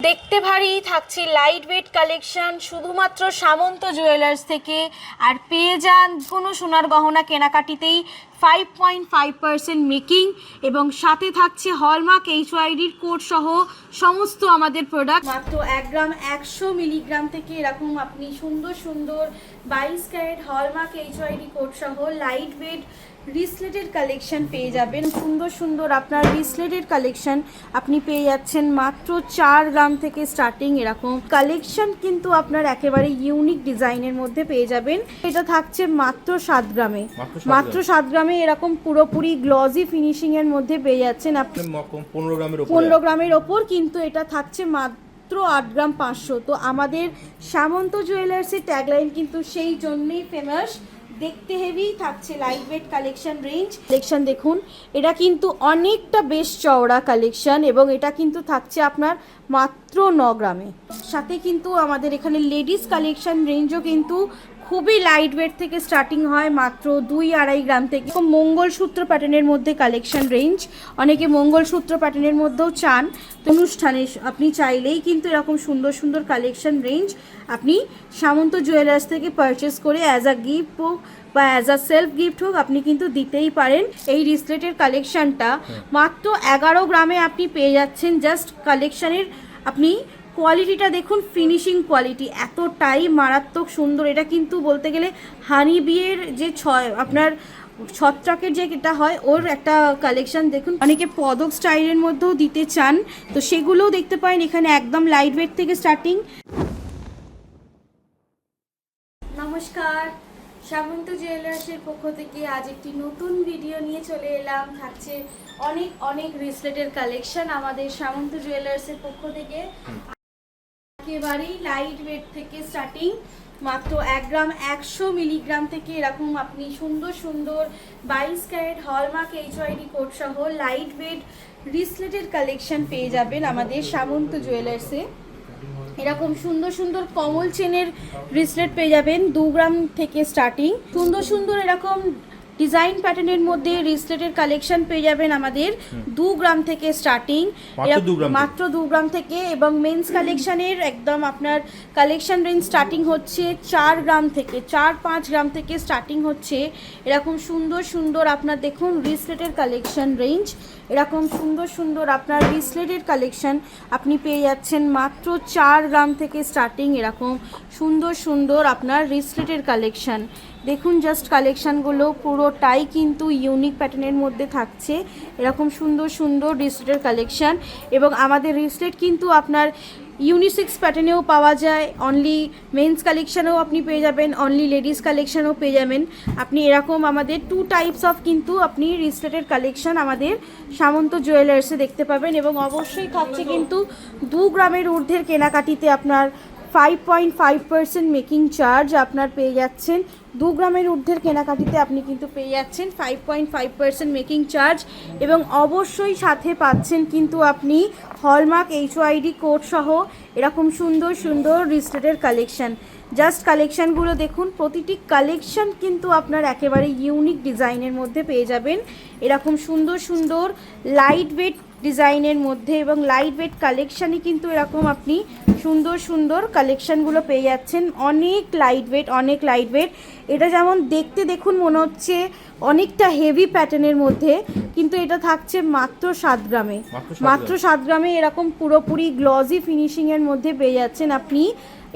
দেখতে ভারী থাকছে লাইট ওয়েট কালেকশন শুধুমাত্র সামন্ত জুয়েলার্স থেকে। আর পেয়ে যান কোনো সোনার গহনা কেনাকাটিতেই 5.5% মেকিং এবং সাথে থাকছে হলমার্ক HYD কোড সহ সমস্ত আমাদের প্রোডাক্ট মাত্র 1 গ্রাম 100 মিলিগ্রাম থেকে এরকম আপনি সুন্দর সুন্দর 22 ক্যারেট হলমার্ক HYD কোড সহ লাইট ওয়েট রিসলেটের কালেকশন পেয়ে যাবেন। সুন্দর সুন্দর আপনার রিসলেটের কালেকশন আপনি পেয়ে যাচ্ছেন মাত্র 4 গ্রাম থেকে স্টার্টিং। এরকম কালেকশন কিন্তু আপনার একেবারে ইউনিক ডিজাইনের মধ্যে পেয়ে যাবেন। এটা থাকছে মাত্র 7 গ্রামে, মাত্র 7 গ্রামে এরকম পুরোপুরি গ্লজি ফিনিশিং এর মধ্যে পেয়ে যাচ্ছেন আপনি 15 গ্রামের ওপর, কিন্তু এটা থাকছে মাত্র 8 গ্রাম 500। তো আমাদের সামন্ত জুয়েলার্সের ট্যাগলাইন কিন্তু সেই জন্যই ফেমাস। দেখতে হেভি থাকছে light weight collection range. Collection দেখুন, এটা কিন্তু অনেকটা বেশ চওড়া কালেকশন এবং এটা কিন্তু থাকছে আপনার মাত্র 9 গ্রামে। সাথে কিন্তু আমাদের এখানে লেডিস কালেকশন রেঞ্জও কিন্তু খুবই লাইট ওয়েট থেকে স্টার্টিং হয় মাত্র 2-2.5 গ্রাম থেকে। মঙ্গলসূত্র প্যাটার্নের মধ্যে কালেকশন রেঞ্জ, অনেকে মঙ্গলসূত্র প্যাটার্নের মধ্যেও চান, অনুষ্ঠানে আপনি চাইলেই কিন্তু এরকম সুন্দর সুন্দর কালেকশন রেঞ্জ আপনি সামন্ত জুয়েলার্স থেকে পারচেস করে অ্যাজ আ গিফট হোক বা অ্যাজ আ সেলফ গিফট হোক আপনি কিন্তু দিতেই পারেন। এই রিসলেটের কালেকশনটা মাত্র 11 গ্রামে আপনি পেয়ে যাচ্ছেন। জাস্ট কালেকশনের আপনি কোয়ালিটিটা দেখুন, ফিনিশিং কোয়ালিটি এতটাই মারাত্মক সুন্দর। এটা কিন্তু বলতে গেলে হানি বিয়ের যে আপনার ছত্রাকের যে এটা হয় ওর একটা কালেকশন দেখুন। অনেকে পদক স্টাইলের মধ্যেও দিতে চান, তো সেগুলোও দেখতে পারেন এখানে একদম লাইট ওয়েট থেকে স্টার্টিং। নমস্কার, সামন্ত জুয়েলার্সের পক্ষ থেকে আজ একটি নতুন ভিডিও নিয়ে চলে এলাম। থাকছে অনেক অনেক রিসলেটের কালেকশন আমাদের সামন্ত জুয়েলার্সের পক্ষ থেকে। একেবারেই লাইট ওয়েট থেকে স্টার্টিং মাত্র 1 গ্রাম 100 মিলিগ্রাম থেকে এরকম আপনি সুন্দর সুন্দর 22 ক্যারেট হলমার্ক HYD কোড সহ লাইট ওয়েট রিসলেটের কালেকশন পেয়ে যাবেন আমাদের সামন্ত জুয়েলার্সে। এরকম সুন্দর সুন্দর কমল চেনের রিসলেট পেয়ে যাবেন 2 গ্রাম থেকে স্টার্টিং। সুন্দর সুন্দর এরকম ডিজাইন প্যাটার্নের মধ্যে রিসলেটের কালেকশন পেয়ে যাবেন আমাদের 2 গ্রাম থেকে স্টার্টিং, মাত্র 2 গ্রাম থেকে। এবং মেন্স কালেকশনের একদম আপনার কালেকশন রেঞ্জ স্টার্টিং হচ্ছে 4 গ্রাম থেকে, 4-5 গ্রাম থেকে স্টার্টিং হচ্ছে। এরকম সুন্দর সুন্দর আপনার দেখুন রিসলেটের কালেকশন রেঞ্জ, এরকম সুন্দর সুন্দর আপনার রিসলেটের কালেকশন আপনি পেয়ে যাচ্ছেন মাত্র 4 গ্রাম থেকে স্টার্টিং। এরকম সুন্দর সুন্দর আপনার রিসলেটের কালেকশন দেখুন। জাস্ট কালেকশানগুলো পুরোটাই কিন্তু ইউনিক প্যাটার্নের মধ্যে থাকছে। এরকম সুন্দর সুন্দর রিসলেটের কালেকশান এবং আমাদের রিসলেট কিন্তু আপনার ইউনিসেক্স প্যাটার্নেও পাওয়া যায়, অনলি মেন্স কালেকশানেও আপনি পেয়ে যাবেন, অনলি লেডিস কালেকশানও পেয়ে যাবেন আপনি। এরকম আমাদের 2 টাইপস অফ কিন্তু আপনি রিসলেটের কালেকশান আমাদের সামন্ত জুয়েলার্সে দেখতে পাবেন। এবং অবশ্যই থাকছে কিন্তু 2 গ্রামের ঊর্ধ্বের কেনাকাটিতে আপনার 5.5% মেকিং চার্জ আপনার পেয়ে যাচ্ছেন। 2 গ্রামের ঊর্ধ্বের কেনাকাটিতে আপনি কিন্তু পেয়ে যাচ্ছেন 5.5% মেকিং চার্জ এবং অবশ্যই সাথে পাচ্ছেন কিন্তু আপনি হলমার্ক HYD কোড সহ এরকম সুন্দর সুন্দর রিসলেটের কালেকশন। জাস্ট কালেকশানগুলো দেখুন, প্রতিটি কালেকশন কিন্তু আপনার একেবারে ইউনিক ডিজাইনের মধ্যে পেয়ে যাবেন। এরকম সুন্দর সুন্দর লাইট ওয়েট ডিজাইনের মধ্যে এবং লাইট ওয়েট কালেকশানই কিন্তু এরকম আপনি সুন্দর সুন্দর কালেকশানগুলো পেয়ে যাচ্ছেন। অনেক লাইট ওয়েট, অনেক লাইট ওয়েট। এটা যেমন দেখতে দেখুন মনে হচ্ছে অনেকটা হেভি প্যাটার্নের মধ্যে, কিন্তু এটা থাকছে মাত্র 7 গ্রামে, মাত্র 7 গ্রামে এরকম পুরোপুরি গ্লজি ফিনিশিংয়ের মধ্যে পেয়ে যাচ্ছেন আপনি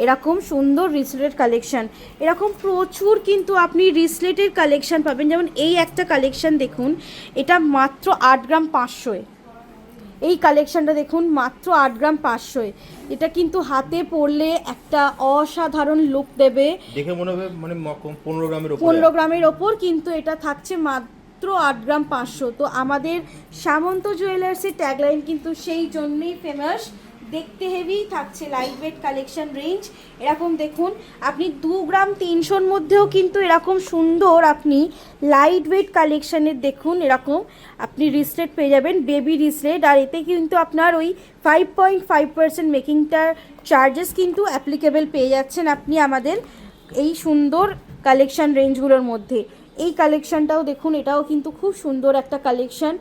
এরকম সুন্দর রিসলেটের কালেকশন। এরকম প্রচুর কিন্তু আপনি রিসলেটের কালেকশন পাবেন। যেমন এই একটা কালেকশন দেখুন, এটা মাত্র 8 গ্রাম 500। এই কালেকশনটা দেখুন মাত্র 8 গ্রাম 500। এটা কিন্তু হাতে পরলে একটা অসাধারণ লুক দেবে, দেখে মনে হবে মানে 15 গ্রামের ওপর, কিন্তু এটা থাকছে মাত্র 8 গ্রাম 500। তো আমাদের সামন্ত জুয়েলার্সের ট্যাগলাইন কিন্তু সেই জন্যই ফেমাস। দেখতে হেভি থাকছে লাইট ওয়েট কালেকশন রেঞ্জ। এরকম দেখুন আপনি 2 গ্রাম 300-র মধ্যেও কিন্তু এরকম সুন্দর আপনি লাইট ওয়েট কালেকশানের দেখুন এরকম আপনি রিসলেট পেয়ে যাবেন, বেবি রিসলেট। আর এতে কিন্তু আপনার ওই 5.5% মেকিংটার চার্জেস কিন্তু অ্যাপ্লিকেবল পেয়ে যাচ্ছেন আপনি আমাদের এই সুন্দর কালেকশন রেঞ্জগুলোর মধ্যে। এই কালেকশনটাও দেখুন, এটাও কিন্তু খুব সুন্দর একটা কালেকশন।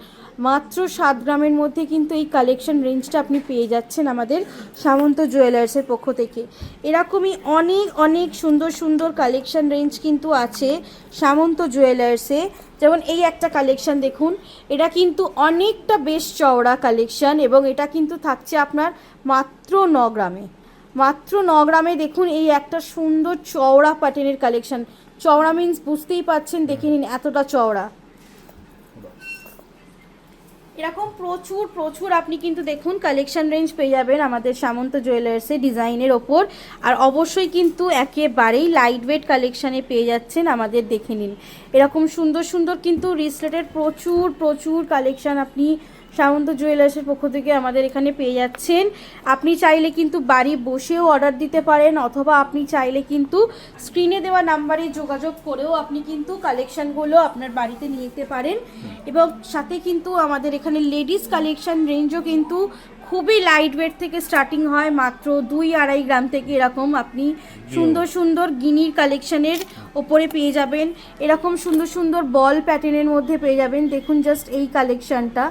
মাত্র 7 গ্রামের মধ্যে কিন্তু এই কালেকশন রেঞ্জটা আপনি পেয়ে যাচ্ছেন আমাদের সামন্ত জুয়েলার্সের পক্ষ থেকে। এরকমই অনেক অনেক সুন্দর সুন্দর কালেকশন রেঞ্জ কিন্তু আছে সামন্ত জুয়েলার্সে। যেমন এই একটা কালেকশন দেখুন, এটা কিন্তু অনেকটা বেশ চওড়া কালেকশন এবং এটা কিন্তু থাকছে আপনার মাত্র 9 গ্রামে। মাত্র 9 গ্রামে দেখুন এই একটা সুন্দর চওড়া প্যাটার্নের কালেকশন। চওড়া মিন্স বুঝতেই পাচ্ছেন, দেখে নিন এতটা চওড়া। এরকম প্রচুর প্রচুর আপনি কিন্তু দেখুন কালেকশন রেঞ্জ পেয়ে যাবেন আমাদের সামন্ত জুয়েলার্সে ডিজাইনের ওপর। আর অবশ্যই কিন্তু একেবারেই লাইট ওয়েট কালেকশানে পেয়ে যাচ্ছেন আমাদের, দেখে নিন এরকম সুন্দর সুন্দর কিন্তু রিসলেটেড প্রচুর প্রচুর কালেকশান আপনি সামন্ত জুয়েলার্সের পক্ষ থেকে আমাদের এখানে পেয়ে যাচ্ছেন। আপনি চাইলে কিন্তু বাড়ি বসেও অর্ডার দিতে পারেন, অথবা আপনি চাইলে কিন্তু স্ক্রিনে দেওয়া নাম্বারে যোগাযোগ করেও আপনি কিন্তু কালেকশানগুলো আপনার বাড়িতে নিয়ে যেতে পারেন। এবং সাথে কিন্তু আমাদের এখানে লেডিস কালেকশান রেঞ্জও কিন্তু খুবই লাইট ওয়েট থেকে স্টার্টিং হয়, মাত্র 2-2.5 গ্রাম থেকে এরকম আপনি সুন্দর সুন্দর গিনির কালেকশানের ওপরে পেয়ে যাবেন। এরকম সুন্দর সুন্দর বল প্যাটার্নের মধ্যে পেয়ে যাবেন। দেখুন জাস্ট এই কালেকশানটা,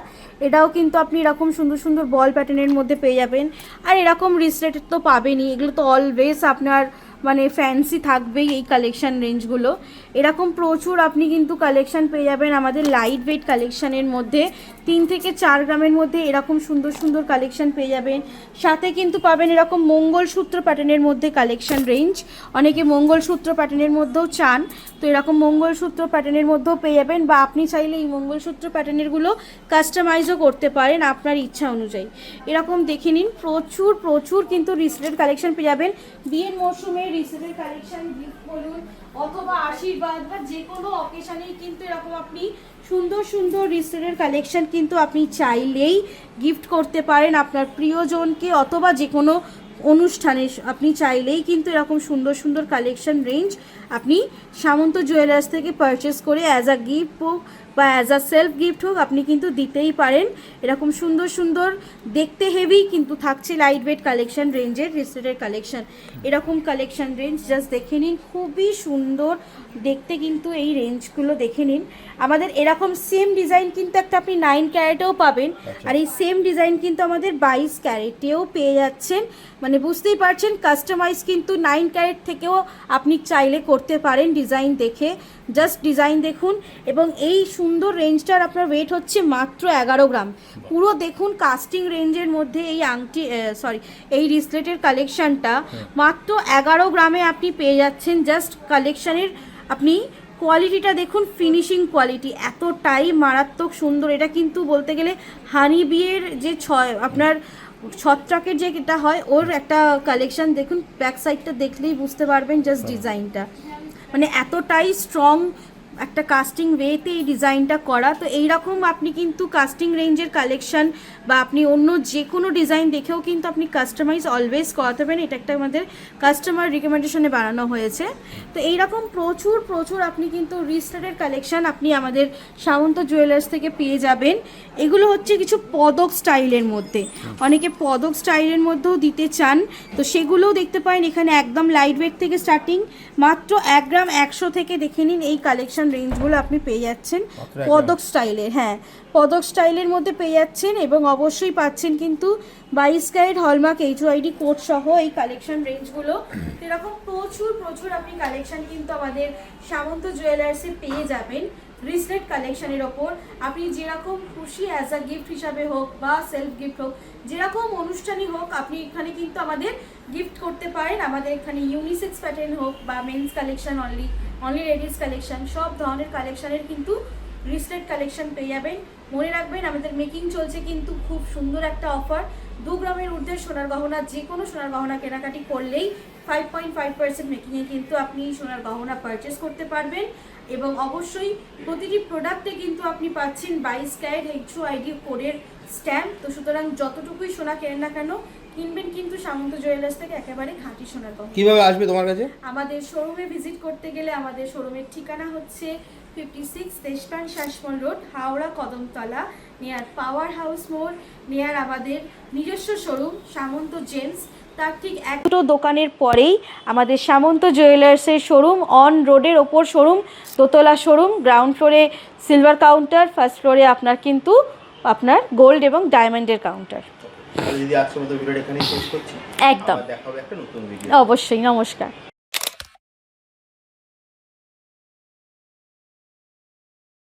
এটাও কিন্তু আপনি এরকম সুন্দর সুন্দর বল প্যাটার্নের মধ্যে পেয়ে যাবেন। আর এরকম রিসলেটেড তো পাবেনই, এগুলো তো অলওয়েজ আপনার মানে ফ্যান্সি থাকবেই এই কালেকশান রেঞ্জগুলো। এরকম প্রচুর আপনি কিন্তু কালেকশান পেয়ে যাবেন আমাদের লাইট ওয়েট কালেকশানের মধ্যে। 3 থেকে 4 গ্রামের মধ্যে এরকম সুন্দর সুন্দর কালেকশান পেয়ে যাবেন। সাথে কিন্তু পাবেন এরকম মঙ্গলসূত্র প্যাটার্নের মধ্যে কালেকশান রেঞ্জ। অনেকে মঙ্গলসূত্র প্যাটার্নের মধ্যেও চান, তো এরকম মঙ্গলসূত্র প্যাটার্নের মধ্যেও পেয়ে যাবেন। বা আপনি চাইলে এই মঙ্গলসূত্র প্যাটার্নেরগুলো কাস্টমাইজও করতে পারেন আপনার ইচ্ছা অনুযায়ী। এরকম দেখে নিন প্রচুর প্রচুর কিন্তু রিসলেটেড কালেকশান পেয়ে যাবেন। বিয়ের মরশুমে রিসেলের কালেকশন গিফট বলুন অথবা আশীর্বাদ বা যে কোনো অকেশানেই কিন্তু এরকম আপনি সুন্দর সুন্দর রিসেলের কালেকশন কিন্তু আপনি চাইলেই গিফট করতে পারেন আপনার প্রিয়জনকে, অথবা যে কোনো অনুষ্ঠানে আপনি চাইলেই কিন্তু এরকম সুন্দর সুন্দর কালেকশন রেঞ্জ আপনি সামন্ত জুয়েলার্স থেকে পারচেস করে অ্যাজ আ গিফট হোক বা অ্যাজ আ সেলফ গিফট হোক আপনি কিন্তু দিতেই পারেন। এরকম সুন্দর সুন্দর দেখতে হেভি কিন্তু থাকছে লাইট ওয়েট কালেকশন রেঞ্জের রিসেটের কালেকশন। এরকম কালেকশন রেঞ্জ জাস্ট দেখে নিন, খুবই সুন্দর দেখতে কিন্তু এই রেঞ্জগুলো দেখে নিন। আমাদের এরকম সেম ডিজাইন কিন্তু একটা আপনি 9 ক্যারেটেও পাবেন, আর এই সেম ডিজাইন কিন্তু আমাদের 22 ক্যারেটেও পেয়ে যাচ্ছেন। মানে বুঝতেই পারছেন কাস্টমাইজ কিন্তু 9 ক্যারেট থেকেও আপনি চাইলে করতে পারেন ডিজাইন দেখে। জাস্ট ডিজাইন দেখুন, এবং এই সুন্দর রেঞ্জটার আপনার ওয়েট হচ্ছে মাত্র 11 গ্রাম। পুরো দেখুন কাস্টিং রেঞ্জের মধ্যে এই আংটি এই রিসলেটের কালেকশানটা মাত্র 11 গ্রামে আপনি পেয়ে যাচ্ছেন। জাস্ট কালেকশানের আপনি কোয়ালিটিটা দেখুন, ফিনিশিং কোয়ালিটি এতটাই মারাত্মক সুন্দর। এটা কিন্তু বলতে গেলে হানি বিয়ের যে আপনার ছত্রাকের যে এটা হয় ওর একটা কালেকশন। দেখুন ব্যাক সাইডটা দেখলেই বুঝতে পারবেন জাস্ট ডিজাইনটা, মানে এতটাই স্ট্রং একটা কাস্টিং ওয়েতে এই ডিজাইনটা করা। তো এইরকম আপনি কিন্তু কাস্টিং রেঞ্জের কালেকশন বা আপনি অন্য যে কোনো ডিজাইন দেখেও কিন্তু আপনি কাস্টমাইজ অলওয়েজ করাতে পারেন। এটা একটা আমাদের কাস্টমার রিকমেন্ডেশনে বানানো হয়েছে। তো এইরকম প্রচুর প্রচুর আপনি কিন্তু রিস্টারের কালেকশন আপনি আমাদের সামন্ত জুয়েলার্স থেকে পেয়ে যাবেন। এগুলো হচ্ছে কিছু পদক স্টাইলের মধ্যে, অনেকে পদক স্টাইলের মধ্যেও দিতে চান, তো সেগুলোও দেখতে পারেন এখানে। একদম লাইট ওয়েট থেকে স্টার্টিং মাত্র 1 গ্রাম 100 থেকে দেখে নিন এই কালেকশন রেঞ্জগুলো আপনি পেয়ে যাচ্ছেন পদক স্টাইলের। হ্যাঁ, পদক স্টাইলের মধ্যে পেয়ে যাচ্ছেন, এবং অবশ্যই পাচ্ছেন কিন্তু 22 ক্যারেট হলমার্ক HYD কোড সহ এই কালেকশন রেঞ্জগুলো। এরকম প্রচুর প্রচুর আপনি কালেকশন কিন্তু আমাদের সামন্ত জুয়েলার্সে পেয়ে যাবেন রিসলেট কালেকশনের ওপর। আপনি যেরকম খুশি অ্যাজ আ গিফট হিসাবে হোক বা সেলফ গিফট হোক, যেরকম অনুষ্ঠানই হোক আপনি এখানে কিন্তু আমাদের গিফট করতে পারেন। আমাদের এখানে ইউনিসেক্স প্যাটার্ন হোক বা men's collection, only ladies collection, সব ধরনের কালেকশনের কিন্তু রিসলেট কালেকশন পেয়ে যাবেন। মনে রাখবেন আমাদের মেকিং চলছে কিন্তু খুব সুন্দর একটা অফার। 2 গ্রামের ঊর্ধ্বে সোনার গহনা, যে কোনো সোনার গহনা কেনাকাটি করলেই 5.5% মেকিংয়ে কিন্তু আপনি সোনার গহনা পারচেস করতে পারবেন। এবং অবশ্যই প্রতিটি প্রোডাক্টে কিন্তু আপনি পাচ্ছেন 22 ক্যারেট HYD কোডের স্ট্যাম্প। তো সুতরাং যতটুকুই সোনা কেনেন না কেন কিনবেন কিন্তু সামন্ত জুয়েলার্স থেকে একেবারে খাঁটি সোনার গহনা। কিভাবে আসবে তোমার কাছে? আমাদের শোরুমে ভিজিট করতে গেলে আমাদের শোরুমের ঠিকানা হচ্ছে 56 Deshapran Sasmal road, Howrah Kadamtala, near power house মোড়, নিয়ার আমাদের নিজস্ব শোরুম সামন্ত জেমস। তার ঠিক একটা দোকানের পরেই আমাদের সামন্ত জুয়েলার্সের শোরুম, অন রোডের ওপর শোরুম, দোতলা শোরুম, গ্রাউন্ড ফ্লোরে সিলভার কাউন্টার, ফার্স্ট ফ্লোরে আপনার কিন্তু আপনার গোল্ড এবং ডায়মন্ডের কাউন্টার। তাহলে দিদি আজকের মতো ভিডিওটা এখানেই শেষ করছি। একদম, আবার দেখা হবে একটা নতুন ভিডিও। অবশ্যই। নমস্কার।